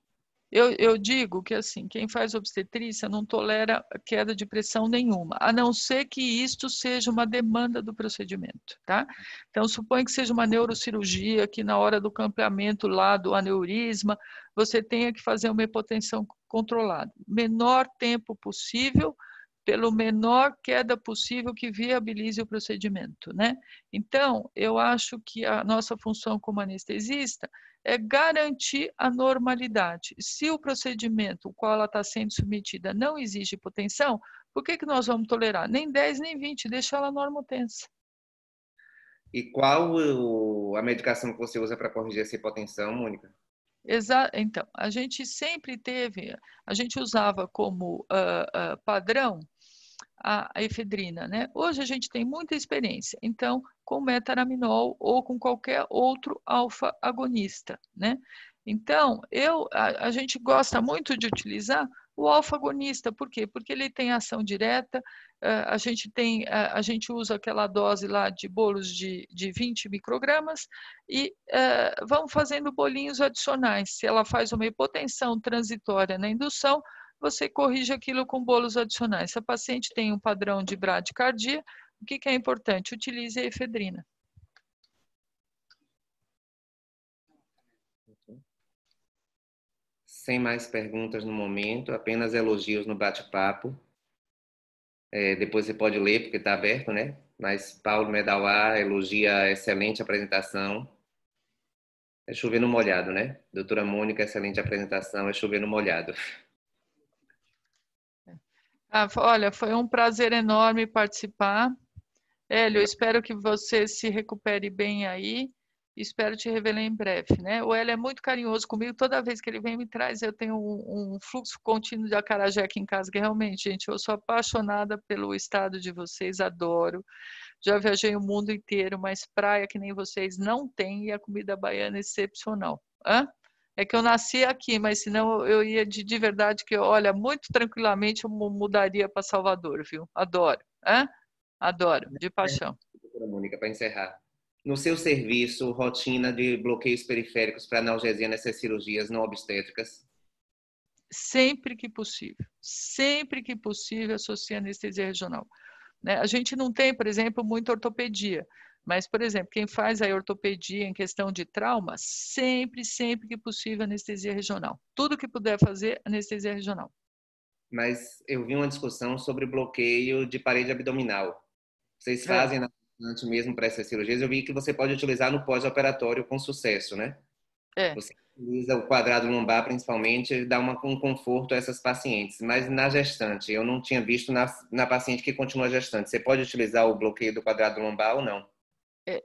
Eu digo que, assim, quem faz obstetrícia não tolera queda de pressão nenhuma, a não ser que isto seja uma demanda do procedimento, tá? Então, suponha que seja uma neurocirurgia, que na hora do campeamento lá do aneurisma, você tenha que fazer uma hipotensão controlada. Menor tempo possível, pelo menor queda possível que viabilize o procedimento, né? Então, eu acho que a nossa função como anestesista é garantir a normalidade. Se o procedimento, o qual ela está sendo submetida, não exige hipotensão, por que nós vamos tolerar? Nem 10, nem 20, deixa ela normotensa. E qual a medicação que você usa para corrigir essa hipotensão, Mônica? Então, a gente sempre teve, a gente usava como padrão a efedrina, né? Hoje a gente tem muita experiência, então, com metaraminol ou com qualquer outro alfa-agonista, né? Então, a gente gosta muito de utilizar o alfa-agonista, por quê? Porque ele tem ação direta, a gente usa aquela dose lá de bolos de 20 microgramas e vamos fazendo bolinhos adicionais. Se ela faz uma hipotensão transitória na indução, você corrige aquilo com bolos adicionais. Se a paciente tem um padrão de bradicardia, o que é importante? Utilize a efedrina. Sem mais perguntas no momento, apenas elogios no bate-papo. Depois você pode ler, porque está aberto, né? Mas Paulo Medauá elogia a excelente apresentação. É chover no molhado, né? Doutora Mônica, excelente apresentação, é chover no molhado. Olha, foi um prazer enorme participar. Hélio, eu espero que você se recupere bem aí. Espero te revelar em breve, né? O Hélio é muito carinhoso comigo. Toda vez que ele vem me traz, eu tenho um fluxo contínuo de acarajé aqui em casa, que realmente, gente, eu sou apaixonada pelo estado de vocês, adoro. Já viajei o mundo inteiro, mas praia que nem vocês não tem e a comida baiana é excepcional. É que eu nasci aqui, mas senão eu ia de verdade que, olha, muito tranquilamente eu mudaria para Salvador, viu? Adoro, adoro, de paixão. Doutora Mônica, para encerrar. No seu serviço, rotina de bloqueios periféricos para analgesia nessas cirurgias não obstétricas? Sempre que possível, associa anestesia regional. Né? A gente não tem, por exemplo, muita ortopedia, mas, por exemplo, quem faz a ortopedia em questão de trauma, sempre que possível, anestesia regional. Tudo que puder fazer, anestesia regional. Mas eu vi uma discussão sobre bloqueio de parede abdominal. Vocês fazem antes mesmo para essas cirurgias? Eu vi que você pode utilizar no pós-operatório com sucesso, né? Você utiliza o quadrado lombar, principalmente, dá um conforto a essas pacientes. Mas na gestante, eu não tinha visto na paciente que continua gestante. Você pode utilizar o bloqueio do quadrado lombar ou não?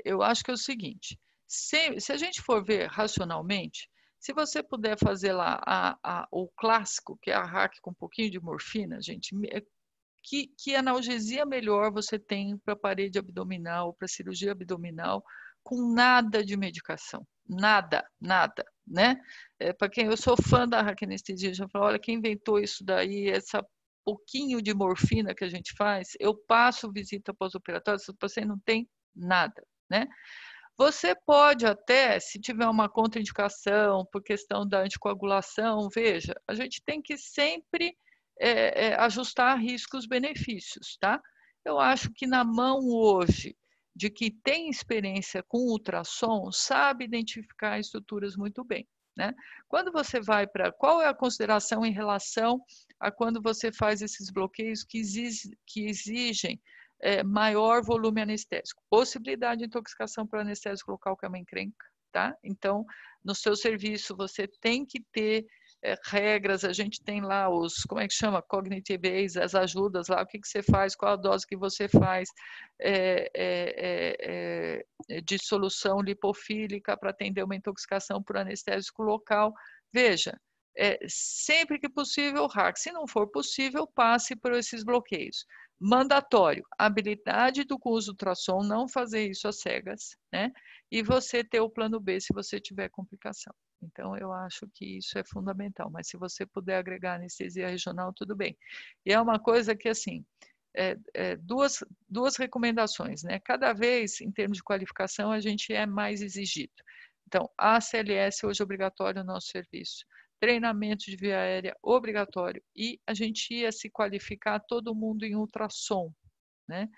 Eu acho que é o seguinte, se a gente for ver racionalmente, se você puder fazer lá o clássico, que é a hack com um pouquinho de morfina, gente, que analgesia melhor você tem para a parede abdominal, para cirurgia abdominal, com nada de medicação. Nada, né? Para quem eu sou fã da raquianestesia, já falo, olha, quem inventou isso daí, essa pouquinho de morfina que a gente faz, eu passo visita pós-operatória, se o paciente não tem nada, né? Você pode até, se tiver uma contraindicação por questão da anticoagulação, veja, a gente tem que sempre ajustar riscos-benefícios, tá? Eu acho que na mão hoje de que tem experiência com ultrassom, sabe identificar estruturas muito bem, né? Quando você vai para... Qual é a consideração em relação a quando você faz esses bloqueios que exigem maior volume anestésico? Possibilidade de intoxicação por anestésico local, que é uma encrenca, tá? Então, no seu serviço, você tem que ter regras, a gente tem lá os, como é que chama? Cognitive aids, as ajudas lá, o que você faz, qual a dose que você faz de solução lipofílica para atender uma intoxicação por anestésico local. Veja, sempre que possível, RAC. Se não for possível, passe por esses bloqueios. Mandatório, habilidade do uso ultrassom, não fazer isso às cegas, né? E você ter o plano B se você tiver complicação. Então, eu acho que isso é fundamental, mas se você puder agregar anestesia regional, tudo bem. E é uma coisa que, assim, duas recomendações, né? Cada vez, em termos de qualificação, a gente é mais exigido. Então, a ACLS hoje é obrigatório no nosso serviço. Treinamento de via aérea obrigatório. E a gente ia se qualificar todo mundo em ultrassom, né?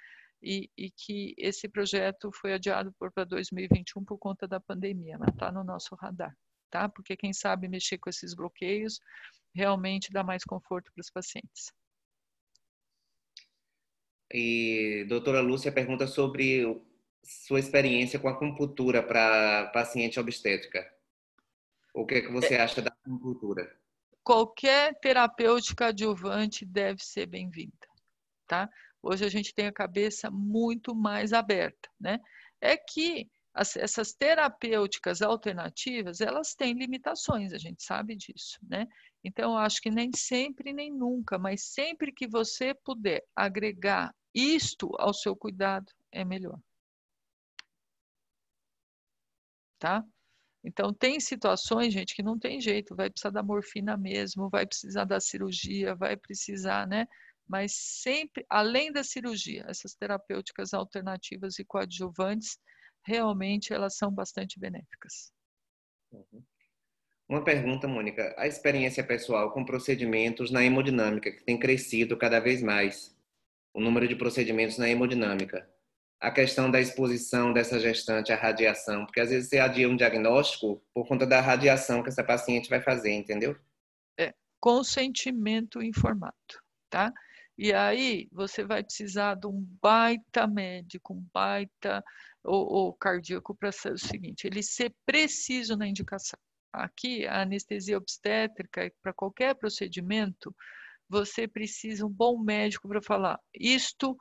E que esse projeto foi adiado para 2021 por conta da pandemia, mas está no nosso radar, tá? Porque quem sabe mexer com esses bloqueios realmente dá mais conforto para os pacientes. E doutora Lúcia pergunta sobre sua experiência com a acupuntura para paciente obstétrica. O que é que você acha da acupuntura? Qualquer terapêutica adjuvante deve ser bem-vinda, tá? Hoje a gente tem a cabeça muito mais aberta, né? É que essas terapêuticas alternativas, elas têm limitações, a gente sabe disso, né? Então, eu acho que nem sempre, nem nunca, mas sempre que você puder agregar isto ao seu cuidado, é melhor. Tá? Então, tem situações, gente, que não tem jeito, vai precisar da morfina mesmo, vai precisar da cirurgia, vai precisar, né? Mas sempre, além da cirurgia, essas terapêuticas alternativas e coadjuvantes, realmente elas são bastante benéficas. Uma pergunta, Mônica. A experiência pessoal com procedimentos na hemodinâmica, que tem crescido cada vez mais, o número de procedimentos na hemodinâmica. A questão da exposição dessa gestante à radiação, porque às vezes você adia um diagnóstico por conta da radiação que essa paciente vai fazer, entendeu? Consentimento informado, tá? E aí você vai precisar de um baita médico, um baita ou cardíaco para ser o seguinte, ele ser preciso na indicação. Aqui, a anestesia obstétrica, para qualquer procedimento, você precisa um bom médico para falar. Isto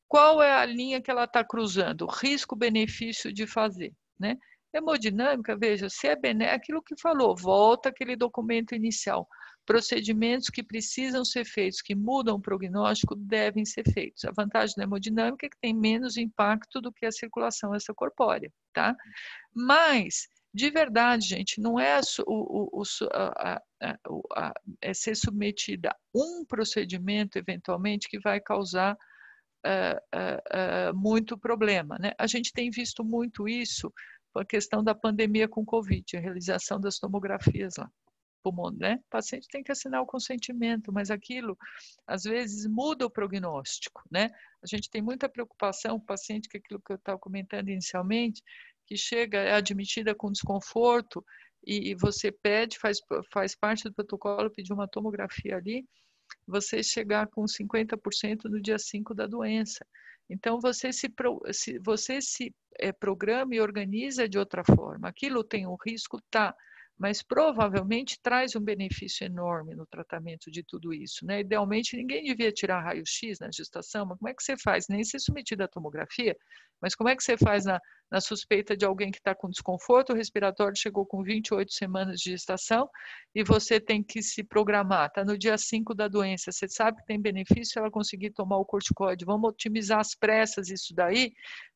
qual é a linha que ela está cruzando? O risco-benefício de fazer, né? Hemodinâmica, veja, se é aquilo que falou, volta aquele documento inicial. Procedimentos que precisam ser feitos, que mudam o prognóstico, devem ser feitos. A vantagem da hemodinâmica é que tem menos impacto do que a circulação extracorpórea, tá? Mas, de verdade, gente, não é ser submetida a um procedimento, eventualmente, que vai causar muito problema, né? A gente tem visto muito isso com a questão da pandemia com Covid, a realização das tomografias lá. Né? O paciente tem que assinar o consentimento, mas aquilo, às vezes, muda o prognóstico, né? A gente tem muita preocupação com o paciente, que aquilo que eu estava comentando inicialmente, que chega, é admitida com desconforto, e você pede, faz parte do protocolo, pedir uma tomografia ali, você chegar com 50% no dia 5 da doença. Então, você se programa e organiza de outra forma. Aquilo tem um risco, tá, mas provavelmente traz um benefício enorme no tratamento de tudo isso, né? Idealmente, ninguém devia tirar raio-x na gestação, mas como é que você faz? Nem ser submetido à tomografia, mas como é que você faz na suspeita de alguém que está com desconforto respiratório, chegou com 28 semanas de gestação e você tem que se programar, está no dia 5 da doença, você sabe que tem benefício ela conseguir tomar o corticoide, vamos otimizar às pressas isso daí,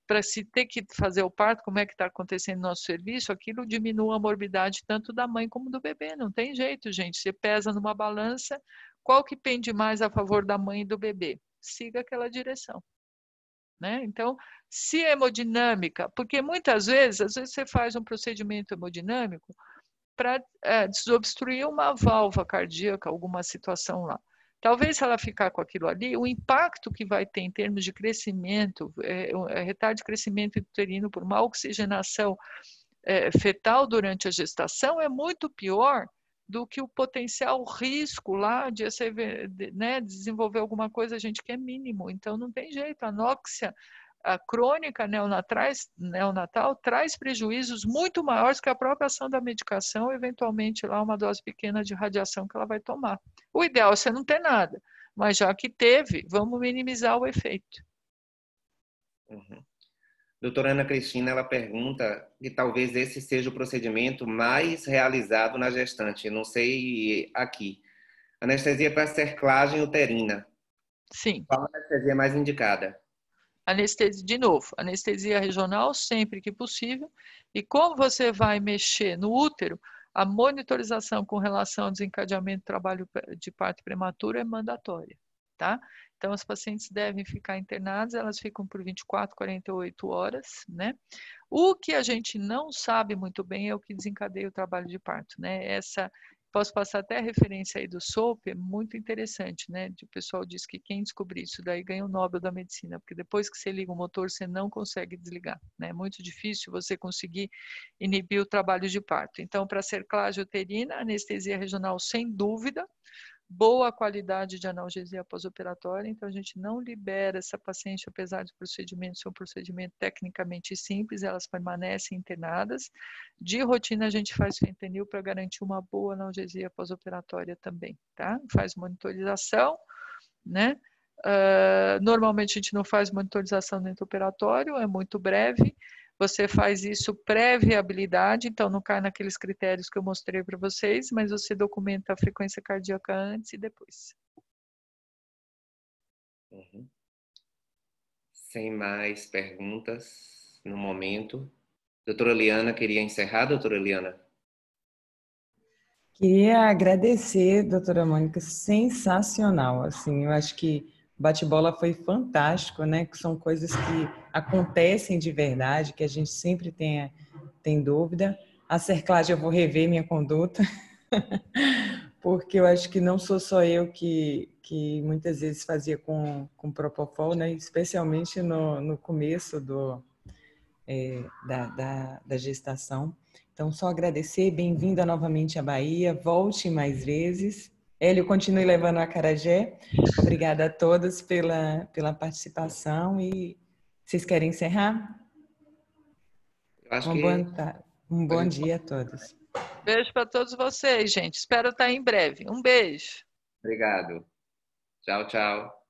para se ter que fazer o parto, como é que está acontecendo no nosso serviço, aquilo diminui a morbidade tanto da mãe como do bebê, não tem jeito, gente, você pesa numa balança, qual que pende mais a favor da mãe e do bebê? Siga aquela direção. Né? Então, Se é hemodinâmica, porque muitas vezes, às vezes você faz um procedimento hemodinâmico para desobstruir uma válvula cardíaca, alguma situação lá. Talvez se ela ficar com aquilo ali, o impacto que vai ter em termos de crescimento, retardo de crescimento uterino por má oxigenação fetal durante a gestação é muito pior do que o potencial risco lá de desenvolver alguma coisa, a gente que é mínimo. Então, não tem jeito. A anóxia crônica neonatal traz prejuízos muito maiores que a própria ação da medicação, eventualmente lá uma dose pequena de radiação que ela vai tomar. O ideal é você não ter nada, mas já que teve, vamos minimizar o efeito. Uhum. Doutora Ana Cristina, ela pergunta que talvez esse seja o procedimento mais realizado na gestante, não sei aqui. Anestesia para cerclagem uterina. Sim. Qual anestesia é mais indicada? Anestesia, de novo, anestesia regional sempre que possível. E como você vai mexer no útero, a monitorização com relação ao desencadeamento do trabalho de parto prematuro é mandatória, tá? Então, as pacientes devem ficar internadas, elas ficam por 24, 48 horas, né? O que a gente não sabe muito bem é o que desencadeia o trabalho de parto, né? Posso passar até a referência aí do SOAP, é muito interessante, né? O pessoal diz que quem descobrir isso daí ganha o Nobel da Medicina, porque depois que você liga o motor, você não consegue desligar, né? É muito difícil você conseguir inibir o trabalho de parto. Então, para cerclagem uterina, anestesia regional sem dúvida, boa qualidade de analgesia pós-operatória, então a gente não libera essa paciente, apesar do procedimento ser um procedimento tecnicamente simples, elas permanecem internadas. De rotina a gente faz fentanil para garantir uma boa analgesia pós-operatória também, tá? Faz monitorização, né? Normalmente a gente não faz monitorização dentro do operatório, é muito breve. Você faz isso pré-viabilidade, então não cai naqueles critérios que eu mostrei para vocês, mas você documenta a frequência cardíaca antes e depois. Uhum. Sem mais perguntas no momento. Doutora Liana, queria encerrar, doutora Liana? Queria agradecer, doutora Mônica, sensacional. Assim, eu acho que o bate-bola foi fantástico, né? Que são coisas que acontecem de verdade, que a gente sempre tem dúvida. A cerclagem, eu vou rever minha conduta, porque eu acho que não sou só eu que muitas vezes fazia com Propofol, né? Especialmente no começo da gestação. Então, só agradecer, bem-vinda novamente à Bahia, volte mais vezes. Hélio, continue levando a acarajé. Obrigada a todos pela participação e vocês querem encerrar? Eu acho que Um a bom gente... dia a todos. Beijo para todos vocês, gente. Espero estar em breve. Um beijo. Obrigado. Tchau, tchau.